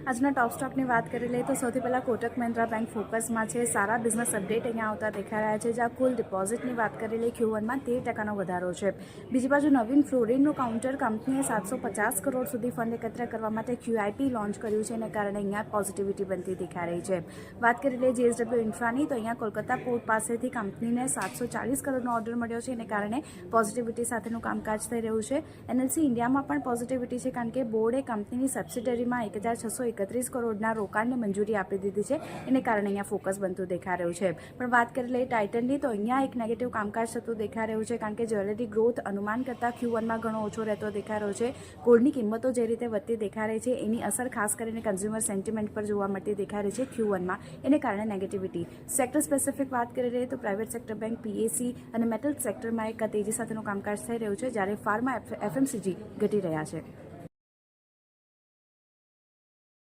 આજના ટોપ સ્ટોકની વાત કરી લઈએ તો સૌથી પહેલાં કોટક મહિન્દ્રા બેંક ફોકસમાં છે. સારા બિઝનેસ અપડેટ અહીંયા આવતા દેખાઈ રહ્યા છે, જ્યાં કુલ ડિપોઝિટની વાત કરી લઈએ Q1માં 13% વધારો છે. બીજી બાજુ નવીન ફ્લોરિનનું કાઉન્ટર કંપનીએ 750 કરોડ સુધી ફંડ એકત્ર કરવા માટે QIP લોન્ચ કર્યું છે, એને કારણે અહીંયા પોઝિટિવિટી બનતી દેખાઈ રહી છે. વાત કરી લઈએ JSW ઇન્ફ્રાની તો અહીંયા કોલકાતા પોર્ટ પાસેથી કંપનીને 740 કરોડનો ઓર્ડર મળ્યો છે, એને કારણે પોઝિટિવિટી સાથેનું કામકાજ થઈ રહ્યું છે. NLC ઇન્ડિયામાં પણ પોઝિટિવિટી છે, કારણ કે બોર્ડે કંપનીની સબસિડરીમાં 1631 કરોડના રોકાણને મંજૂરી આપી દીધી છે, એને કારણે અહીંયા ફોકસ બનતું દેખાઈ રહ્યું છે. પણ વાત કરી લઈએ ટાઇટનની તો અહીંયા એક નેગેટિવ કામકાજ થતું દેખાઈ રહ્યું છે, કારણ કે જ્વેલરી ગ્રોથ અનુમાન કરતાં Q1માં ઘણો ઓછો રહેતો દેખાઈ રહ્યો છે. ગોલ્ડની કિંમતો જે રીતે વધતી દેખાઈ રહી છે, એની અસર ખાસ કરીને કન્ઝ્યુમર સેન્ટિમેન્ટ પર જોવા મળતી દેખાઈ રહી છે Q1માં, એને કારણે નેગેટિવિટી. સેક્ટર સ્પેસિફિક વાત કરી રહીએ તો પ્રાઇવેટ સેક્ટર બેંક, PAC અને મેટલ સેક્ટરમાં એક તેજી સાથેનું કામકાજ થઈ રહ્યું છે, જ્યારે ફાર્મા FMCG ઘટી રહ્યા છે.